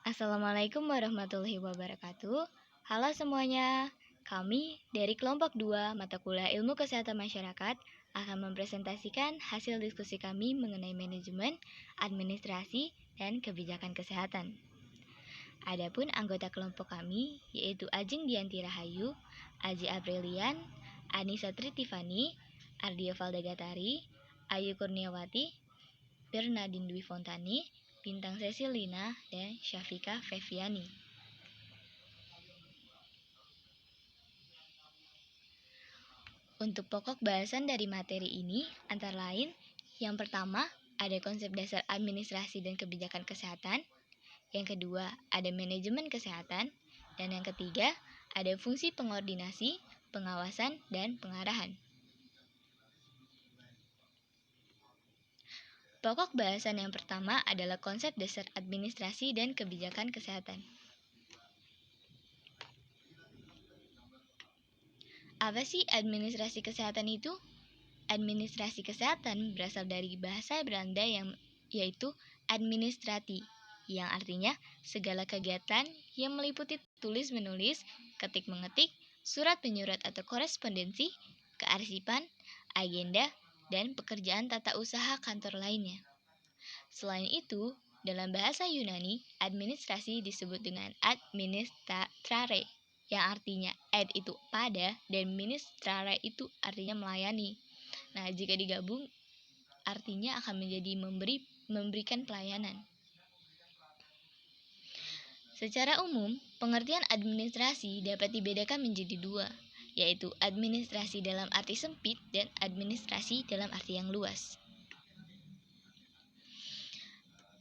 Assalamualaikum warahmatullahi wabarakatuh. Halo semuanya, kami dari kelompok 2 mata kuliah Ilmu Kesehatan Masyarakat akan mempresentasikan hasil diskusi kami mengenai manajemen, administrasi, dan kebijakan kesehatan. Adapun anggota kelompok kami yaitu Ajeng Dianti Rahayu, Aji Aprilian, Anissa Tritifani, Ardia Valdagatari, Ayu Kurniawati, Bernadine Dwi Fontani, Bintang Cecilina, dan Syafika Feviani. Untuk pokok bahasan dari materi ini antara lain, yang pertama ada konsep dasar administrasi dan kebijakan kesehatan, yang kedua ada manajemen kesehatan, dan yang ketiga ada fungsi pengordinasi, pengawasan, dan pengarahan. Pokok bahasan yang pertama adalah konsep dasar administrasi dan kebijakan kesehatan. Apa sih administrasi kesehatan itu? Administrasi kesehatan berasal dari bahasa Belanda yaitu administrati, yang artinya segala kegiatan yang meliputi tulis-menulis, ketik-mengetik, surat-menyurat atau korespondensi, kearsipan, agenda, dan pekerjaan tata usaha kantor lainnya. Selain itu, dalam bahasa Yunani, administrasi disebut dengan administrare, yang artinya ad itu pada dan ministrare itu artinya melayani. Nah, jika digabung artinya akan menjadi memberikan pelayanan. Secara umum, pengertian administrasi dapat dibedakan menjadi dua, yaitu administrasi dalam arti sempit dan administrasi dalam arti yang luas.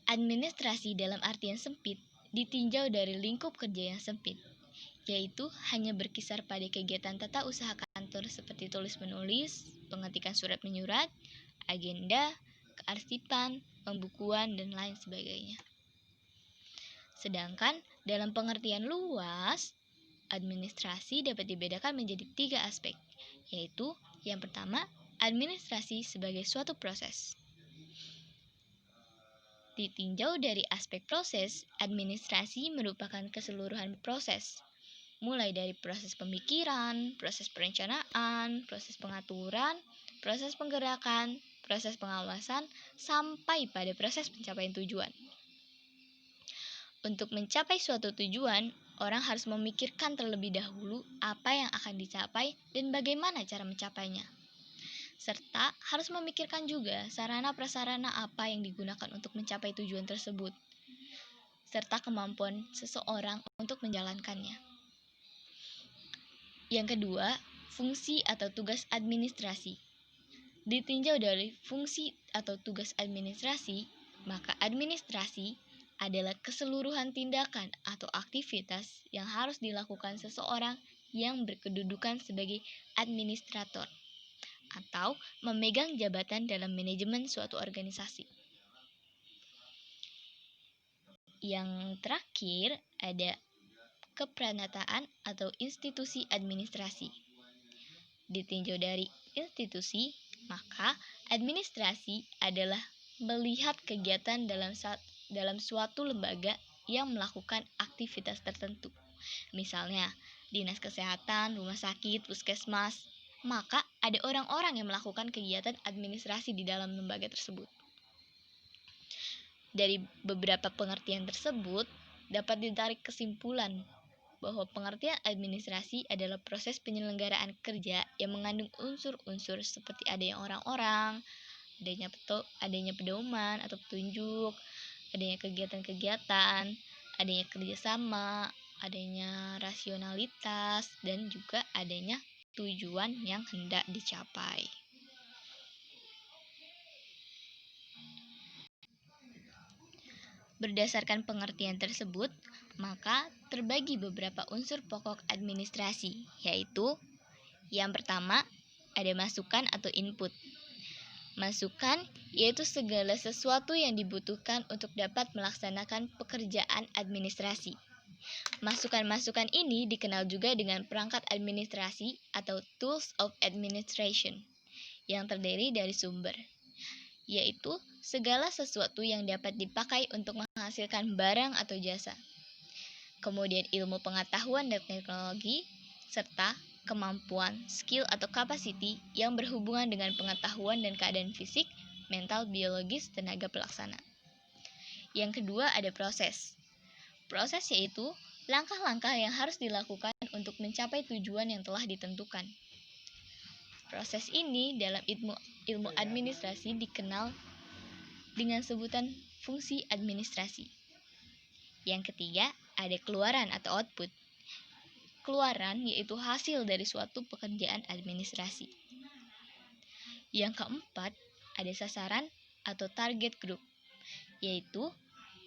Administrasi dalam arti yang sempit ditinjau dari lingkup kerja yang sempit, yaitu hanya berkisar pada kegiatan tata usaha kantor seperti tulis-menulis, pengetikan surat-menyurat, agenda, kearsipan, pembukuan, dan lain sebagainya. Sedangkan dalam pengertian luas, administrasi dapat dibedakan menjadi 3 aspek, yaitu yang pertama, administrasi sebagai suatu proses. Ditinjau dari aspek proses, administrasi merupakan keseluruhan proses, mulai dari proses pemikiran, proses perencanaan, proses pengaturan, proses penggerakan, proses pengawasan, sampai pada proses pencapaian tujuan. Untuk mencapai suatu tujuan, orang harus memikirkan terlebih dahulu apa yang akan dicapai dan bagaimana cara mencapainya. Serta harus memikirkan juga sarana-prasarana apa yang digunakan untuk mencapai tujuan tersebut, serta kemampuan seseorang untuk menjalankannya. Yang kedua, fungsi atau tugas administrasi. Ditinjau dari fungsi atau tugas administrasi, maka administrasi adalah keseluruhan tindakan atau aktivitas yang harus dilakukan seseorang yang berkedudukan sebagai administrator atau memegang jabatan dalam manajemen suatu organisasi. Yang terakhir ada kepranataan atau institusi administrasi. Ditinjau dari institusi, maka administrasi adalah melihat kegiatan dalam suatu lembaga yang melakukan aktivitas tertentu. Misalnya, dinas kesehatan, rumah sakit, puskesmas, maka ada orang-orang yang melakukan kegiatan administrasi di dalam lembaga tersebut. Dari beberapa pengertian tersebut, dapat ditarik kesimpulan bahwa pengertian administrasi adalah proses penyelenggaraan kerja yang mengandung unsur-unsur seperti adanya orang-orang, adanya pedoman atau petunjuk, adanya kegiatan-kegiatan, adanya kerjasama, adanya rasionalitas, dan juga adanya tujuan yang hendak dicapai. Berdasarkan pengertian tersebut, maka terbagi beberapa unsur pokok administrasi, yaitu yang pertama, ada masukan atau input. Masukan yaitu segala sesuatu yang dibutuhkan untuk dapat melaksanakan pekerjaan administrasi. Masukan-masukan ini dikenal juga dengan perangkat administrasi atau tools of administration, yang terdiri dari sumber, yaitu segala sesuatu yang dapat dipakai untuk menghasilkan barang atau jasa. kemudian ilmu pengetahuan dan teknologi, serta kemampuan, skill atau capacity yang berhubungan dengan pengetahuan dan keadaan fisik, mental, biologis, tenaga pelaksana. Yang kedua ada proses. Proses yaitu langkah-langkah yang harus dilakukan untuk mencapai tujuan yang telah ditentukan. Proses ini dalam ilmu administrasi dikenal dengan sebutan fungsi administrasi. Yang ketiga, ada keluaran atau output. Keluaran yaitu hasil dari suatu pekerjaan administrasi. Yang keempat, ada sasaran atau target group, yaitu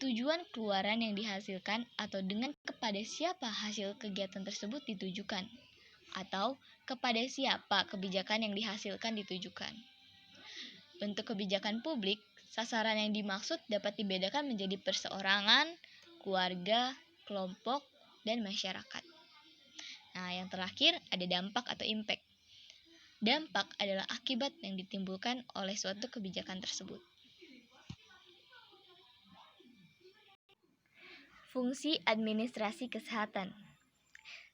tujuan keluaran yang dihasilkan atau dengan kepada siapa hasil kegiatan tersebut ditujukan, atau kepada siapa kebijakan yang dihasilkan ditujukan. Untuk kebijakan publik, sasaran yang dimaksud dapat dibedakan menjadi perseorangan, keluarga, kelompok, dan masyarakat. Nah, yang terakhir ada dampak atau impact. Dampak adalah akibat yang ditimbulkan oleh suatu kebijakan tersebut. Fungsi administrasi kesehatan.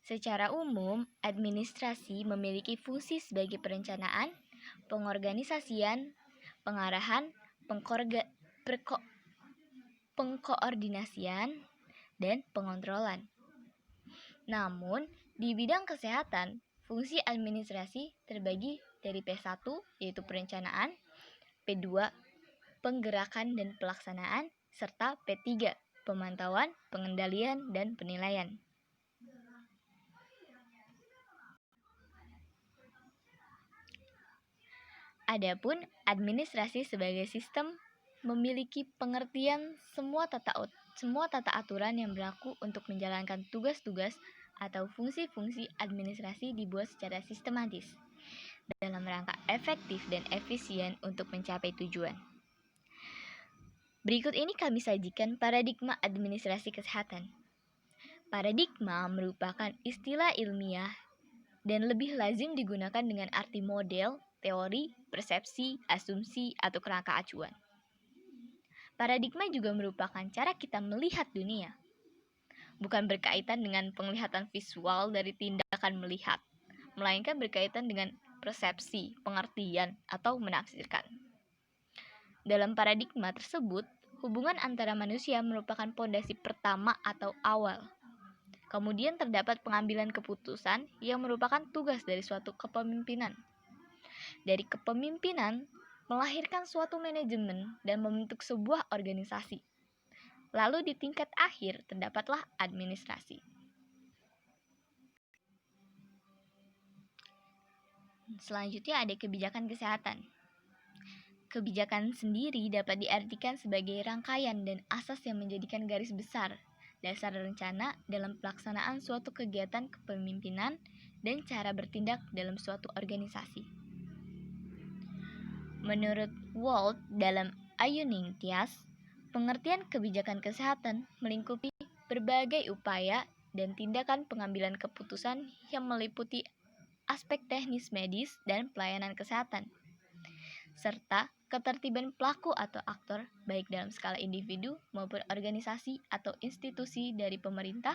Secara umum, administrasi memiliki fungsi sebagai perencanaan, pengorganisasian, pengarahan, pengkoordinasian, dan pengontrolan. Namun, di bidang kesehatan, fungsi administrasi terbagi dari P1, yaitu perencanaan, P2, penggerakan dan pelaksanaan, serta P3, pemantauan, pengendalian, dan penilaian. Adapun administrasi sebagai sistem memiliki pengertian semua tata aturan yang berlaku untuk menjalankan tugas-tugas atau fungsi-fungsi administrasi dibuat secara sistematis dalam rangka efektif dan efisien untuk mencapai tujuan. Berikut ini kami sajikan paradigma administrasi kesehatan. Paradigma merupakan istilah ilmiah dan lebih lazim digunakan dengan arti model, teori, persepsi, asumsi, atau kerangka acuan. Paradigma juga merupakan cara kita melihat dunia, bukan berkaitan dengan penglihatan visual dari tindakan melihat, melainkan berkaitan dengan persepsi, pengertian, atau menafsirkan. Dalam paradigma tersebut, hubungan antara manusia merupakan pondasi pertama atau awal. Kemudian terdapat pengambilan keputusan yang merupakan tugas dari suatu kepemimpinan. Dari kepemimpinan, melahirkan suatu manajemen dan membentuk sebuah organisasi. Lalu di tingkat akhir terdapatlah administrasi. Selanjutnya ada kebijakan kesehatan. Kebijakan sendiri dapat diartikan sebagai rangkaian dan asas yang menjadikan garis besar, dasar rencana dalam pelaksanaan suatu kegiatan kepemimpinan dan cara bertindak dalam suatu organisasi. Menurut Walt dalam Ayuning Tias, pengertian kebijakan kesehatan melingkupi berbagai upaya dan tindakan pengambilan keputusan yang meliputi aspek teknis medis dan pelayanan kesehatan, serta ketertiban pelaku atau aktor baik dalam skala individu maupun organisasi atau institusi dari pemerintah,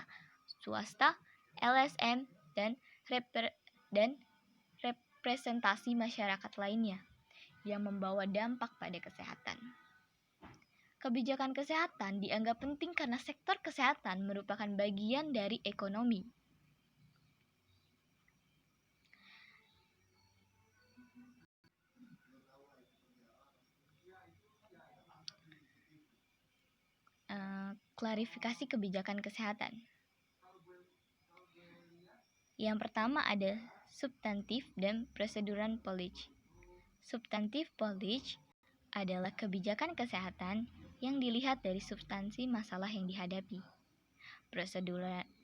swasta, LSM, dan representasi masyarakat lainnya yang membawa dampak pada kesehatan. Kebijakan kesehatan dianggap penting karena sektor kesehatan merupakan bagian dari ekonomi. Klarifikasi kebijakan kesehatan. Yang pertama ada substantif dan prosedural policy. Substantif policy adalah kebijakan kesehatan yang dilihat dari substansi masalah yang dihadapi.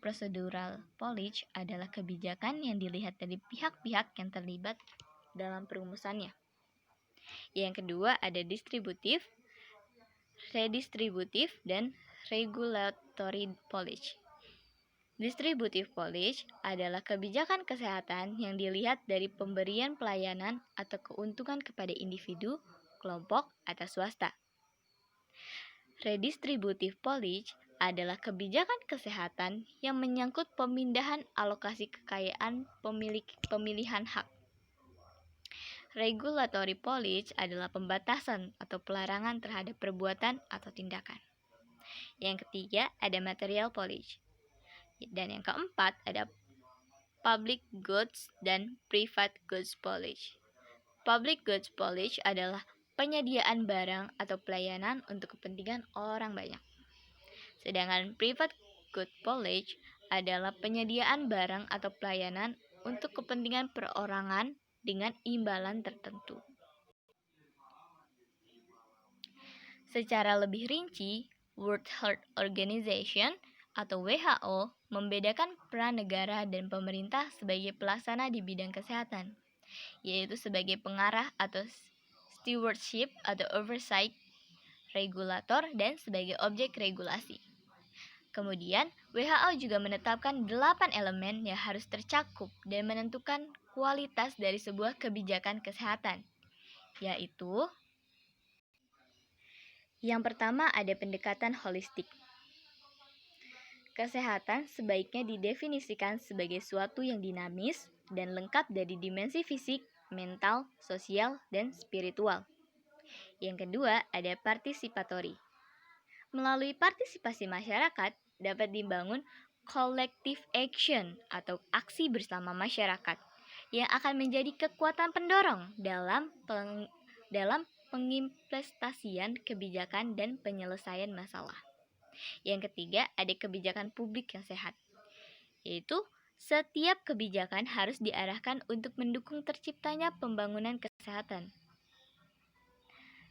Prosedural policy adalah kebijakan yang dilihat dari pihak-pihak yang terlibat dalam perumusannya. Yang kedua ada distributif, redistributif, dan regulatory policy. Distributive policy adalah kebijakan kesehatan yang dilihat dari pemberian pelayanan atau keuntungan kepada individu, kelompok, atau swasta. Redistributive policy adalah kebijakan kesehatan yang menyangkut pemindahan alokasi kekayaan pemilihan hak. Regulatory policy adalah pembatasan atau pelarangan terhadap perbuatan atau tindakan. Yang ketiga ada material policy. Dan yang keempat ada public goods dan private goods policy. Public goods policy adalah penyediaan barang atau pelayanan untuk kepentingan orang banyak. Sedangkan private good policy adalah penyediaan barang atau pelayanan untuk kepentingan perorangan dengan imbalan tertentu. Secara lebih rinci, World Health Organization atau WHO membedakan peran negara dan pemerintah sebagai pelaksana di bidang kesehatan, yaitu sebagai pengarah atau stewardship atau oversight, regulator, dan sebagai objek regulasi. Kemudian, WHO juga menetapkan 8 elemen yang harus tercakup dan menentukan kualitas dari sebuah kebijakan kesehatan, yaitu yang pertama ada pendekatan holistik. Kesehatan sebaiknya didefinisikan sebagai suatu yang dinamis dan lengkap dari dimensi fisik, mental, sosial, dan spiritual. Yang kedua ada partisipatory. Melalui partisipasi masyarakat dapat dibangun collective action atau aksi bersama masyarakat yang akan menjadi kekuatan pendorong dalam pengimplementasian kebijakan dan penyelesaian masalah. Yang ketiga ada kebijakan publik yang sehat, yaitu setiap kebijakan harus diarahkan untuk mendukung terciptanya pembangunan kesehatan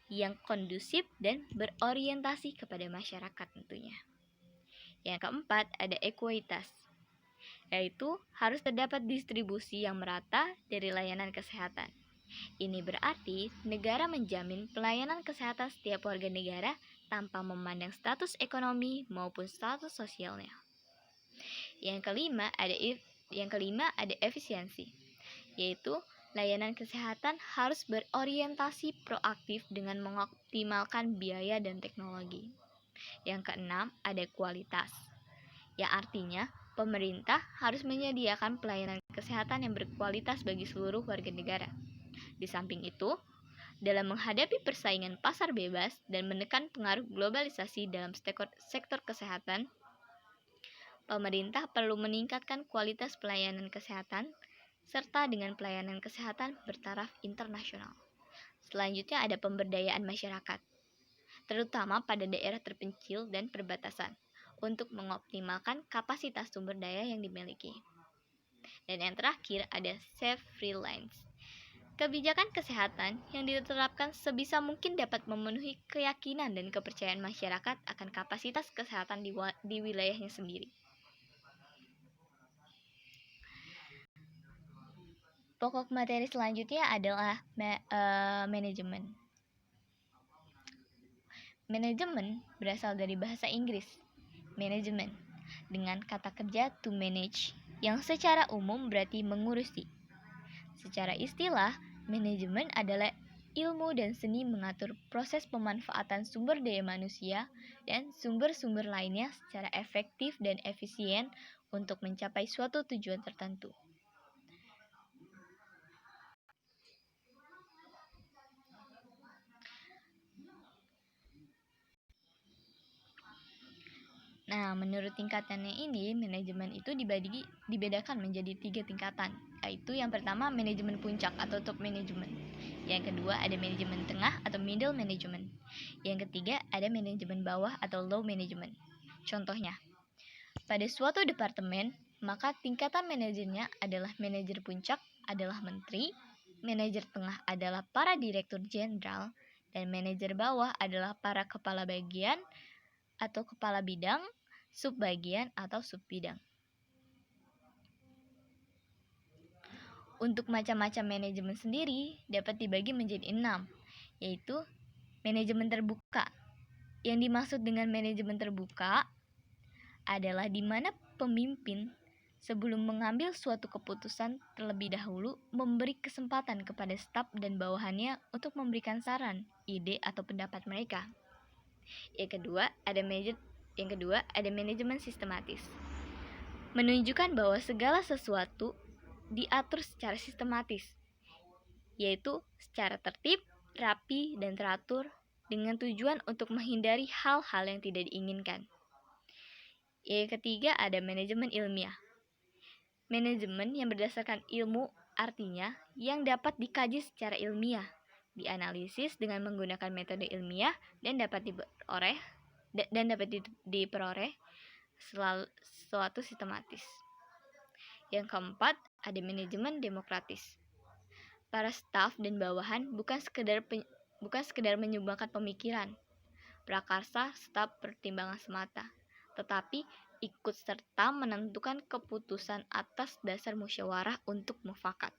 yang kondusif dan berorientasi kepada masyarakat tentunya. Yang keempat ada ekuitas, yaitu harus terdapat distribusi yang merata dari layanan kesehatan. Ini berarti negara menjamin pelayanan kesehatan setiap warga negara tanpa memandang status ekonomi maupun status sosialnya. Yang kelima ada efisiensi, yaitu layanan kesehatan harus berorientasi proaktif dengan mengoptimalkan biaya dan teknologi. Yang keenam ada kualitas, yang artinya pemerintah harus menyediakan pelayanan kesehatan yang berkualitas bagi seluruh warga negara. Di samping itu, dalam menghadapi persaingan pasar bebas dan menekan pengaruh globalisasi dalam sektor kesehatan, pemerintah perlu meningkatkan kualitas pelayanan kesehatan serta dengan pelayanan kesehatan bertaraf internasional. Selanjutnya ada pemberdayaan masyarakat, terutama pada daerah terpencil dan perbatasan, untuk mengoptimalkan kapasitas sumber daya yang dimiliki. Dan yang terakhir ada self-reliance. Kebijakan kesehatan yang diterapkan sebisa mungkin dapat memenuhi keyakinan dan kepercayaan masyarakat akan kapasitas kesehatan di wilayahnya sendiri. Pokok materi selanjutnya adalah manajemen. Manajemen berasal dari bahasa Inggris, management, dengan kata kerja to manage, yang secara umum berarti mengurusi. Secara istilah, manajemen adalah ilmu dan seni mengatur proses pemanfaatan sumber daya manusia dan sumber-sumber lainnya secara efektif dan efisien untuk mencapai suatu tujuan tertentu. Nah, menurut tingkatannya ini, manajemen itu dibedakan menjadi 3 tingkatan, yaitu yang pertama manajemen puncak atau top management, yang kedua ada manajemen tengah atau middle management, yang ketiga ada manajemen bawah atau low management. Contohnya, pada suatu departemen, maka tingkatan manajernya adalah manajer puncak adalah menteri, manajer tengah adalah para direktur jenderal, dan manajer bawah adalah para kepala bagian atau kepala bidang, subbagian atau subbidang. Untuk macam-macam manajemen sendiri dapat dibagi menjadi 6, yaitu manajemen terbuka. Yang dimaksud dengan manajemen terbuka adalah di mana pemimpin sebelum mengambil suatu keputusan terlebih dahulu memberi kesempatan kepada staf dan bawahannya untuk memberikan saran, ide, atau pendapat mereka. Yang kedua, ada Yang kedua, ada manajemen sistematis. Menunjukkan bahwa segala sesuatu diatur secara sistematis, yaitu secara tertib, rapi, dan teratur dengan tujuan untuk menghindari hal-hal yang tidak diinginkan. Yang ketiga, ada manajemen ilmiah. Manajemen yang berdasarkan ilmu artinya yang dapat dikaji secara ilmiah, dianalisis dengan menggunakan metode ilmiah dan dapat diperoleh suatu sistematis. Yang keempat, ada manajemen demokratis. Para staf dan bawahan bukan sekedar menyumbangkan pemikiran, prakarsa, staf pertimbangan semata, tetapi ikut serta menentukan keputusan atas dasar musyawarah untuk mufakat.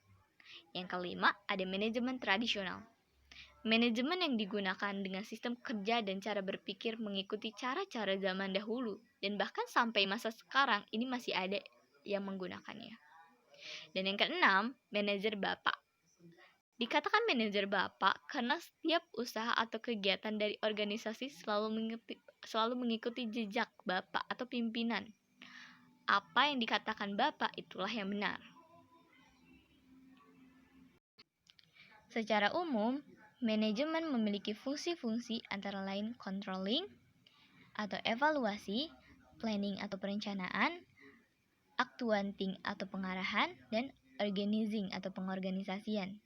Yang kelima, ada manajemen tradisional. Manajemen yang digunakan dengan sistem kerja dan cara berpikir mengikuti cara-cara zaman dahulu, dan bahkan sampai masa sekarang ini masih ada yang menggunakannya. Dan yang keenam, manajer bapak. Dikatakan manajer bapak karena setiap usaha atau kegiatan dari organisasi selalu mengikuti jejak bapak atau pimpinan. Apa yang dikatakan bapak itulah yang benar. Secara umum, manajemen memiliki fungsi-fungsi antara lain controlling atau evaluasi, planning atau perencanaan, accounting atau pengarahan, dan organizing atau pengorganisasian.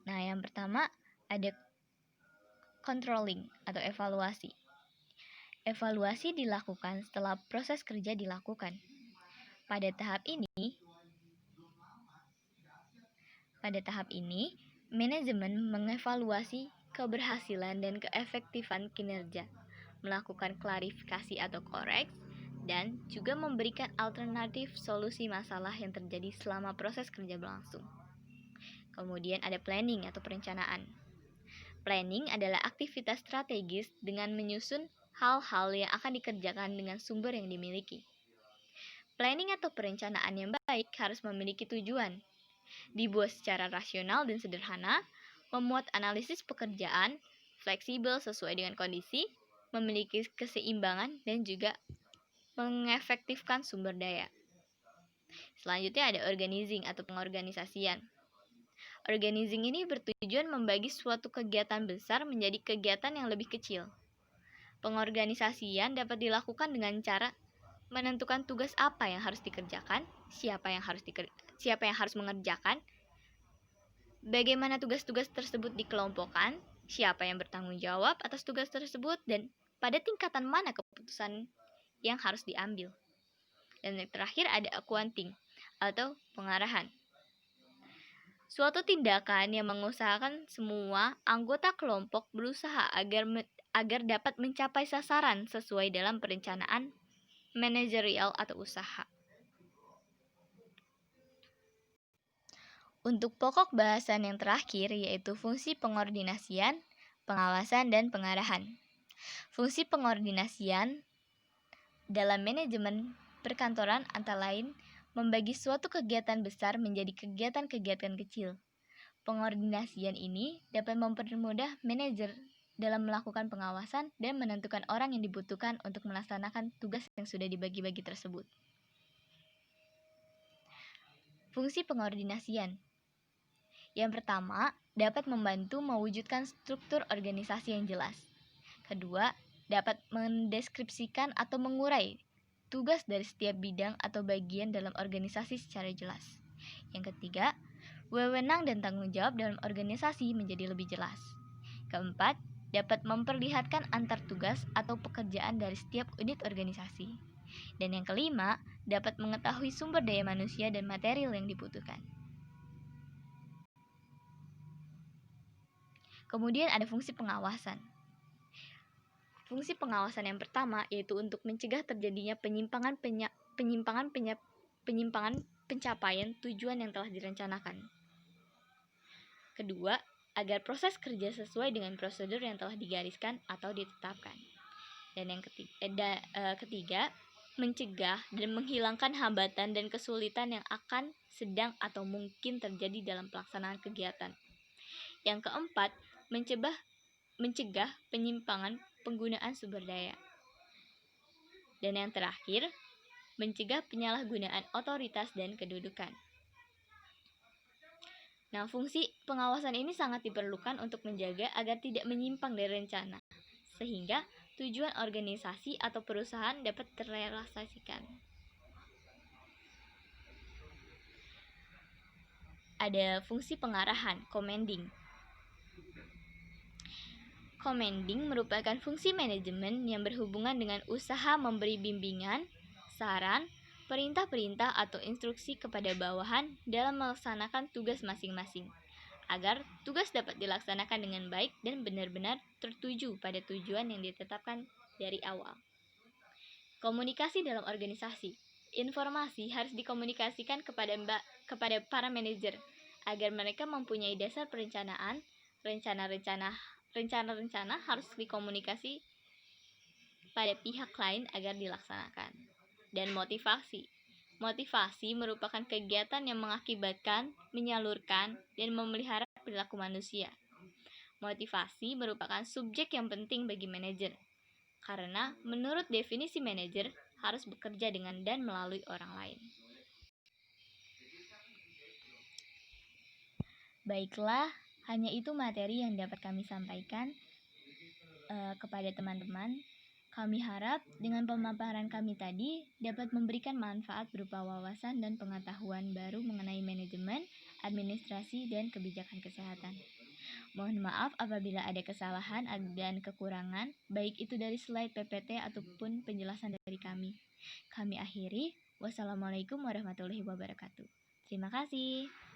Nah, yang pertama ada controlling atau evaluasi. Evaluasi dilakukan setelah proses kerja dilakukan. Pada tahap ini, manajemen mengevaluasi keberhasilan dan keefektifan kinerja, melakukan klarifikasi atau koreks, dan juga memberikan alternatif solusi masalah yang terjadi selama proses kerja berlangsung. Kemudian ada planning atau perencanaan. Planning adalah aktivitas strategis dengan menyusun hal-hal yang akan dikerjakan dengan sumber yang dimiliki. Planning atau perencanaan yang baik harus memiliki tujuan, dibuat secara rasional dan sederhana, memuat analisis pekerjaan, fleksibel sesuai dengan kondisi, memiliki keseimbangan, dan juga mengefektifkan sumber daya. Selanjutnya ada organizing atau pengorganisasian. Organizing ini bertujuan membagi suatu kegiatan besar menjadi kegiatan yang lebih kecil. Pengorganisasian dapat dilakukan dengan cara menentukan tugas apa yang harus dikerjakan, siapa yang harus mengerjakan, bagaimana tugas-tugas tersebut dikelompokkan, siapa yang bertanggung jawab atas tugas tersebut, dan pada tingkatan mana keputusan yang harus diambil. Dan yang terakhir ada accounting atau pengarahan. Suatu tindakan yang mengusahakan semua anggota kelompok berusaha agar dapat mencapai sasaran sesuai dalam perencanaan manajerial atau usaha. Untuk pokok bahasan yang terakhir yaitu fungsi pengordinasian, pengawasan, dan pengarahan. Fungsi pengordinasian dalam manajemen perkantoran antara lain membagi suatu kegiatan besar menjadi kegiatan-kegiatan kecil. Pengordinasian ini dapat mempermudah manajer dalam melakukan pengawasan dan menentukan orang yang dibutuhkan untuk melaksanakan tugas yang sudah dibagi-bagi tersebut. Fungsi pengordinasian. Yang pertama, dapat membantu mewujudkan struktur organisasi yang jelas. Kedua, dapat mendeskripsikan atau mengurai tugas dari setiap bidang atau bagian dalam organisasi secara jelas. Yang ketiga, wewenang dan tanggung jawab dalam organisasi menjadi lebih jelas. Keempat, dapat memperlihatkan antar tugas atau pekerjaan dari setiap unit organisasi. Dan yang kelima, dapat mengetahui sumber daya manusia dan material yang dibutuhkan. Kemudian ada fungsi pengawasan. Fungsi pengawasan yang pertama yaitu untuk mencegah terjadinya penyimpangan pencapaian tujuan yang telah direncanakan. Kedua, agar proses kerja sesuai dengan prosedur yang telah digariskan atau ditetapkan. Dan yang ketiga, mencegah dan menghilangkan hambatan dan kesulitan yang akan, sedang, atau mungkin terjadi dalam pelaksanaan kegiatan. Yang keempat, mencegah penyimpangan penggunaan sumber daya. Dan yang terakhir, mencegah penyalahgunaan otoritas dan kedudukan. Nah, fungsi pengawasan ini sangat diperlukan untuk menjaga agar tidak menyimpang dari rencana, sehingga tujuan organisasi atau perusahaan dapat terrealisasikan. Ada fungsi pengarahan, commanding. Commanding merupakan fungsi manajemen yang berhubungan dengan usaha memberi bimbingan, saran, perintah-perintah atau instruksi kepada bawahan dalam melaksanakan tugas masing-masing, agar tugas dapat dilaksanakan dengan baik dan benar-benar tertuju pada tujuan yang ditetapkan dari awal. Komunikasi dalam organisasi. Informasi harus dikomunikasikan kepada para manajer agar mereka mempunyai dasar perencanaan. Rencana-rencana harus dikomunikasi pada pihak lain agar dilaksanakan. Dan motivasi. Motivasi merupakan kegiatan yang mengakibatkan, menyalurkan, dan memelihara perilaku manusia. Motivasi merupakan subjek yang penting bagi manajer, karena menurut definisi manajer harus bekerja dengan dan melalui orang lain. Baiklah, hanya itu materi yang dapat kami sampaikan kepada teman-teman. Kami harap dengan pemaparan kami tadi dapat memberikan manfaat berupa wawasan dan pengetahuan baru mengenai manajemen, administrasi, dan kebijakan kesehatan. Mohon maaf apabila ada kesalahan dan kekurangan, baik itu dari slide PPT ataupun penjelasan dari kami. Kami akhiri. Wassalamualaikum warahmatullahi wabarakatuh. Terima kasih.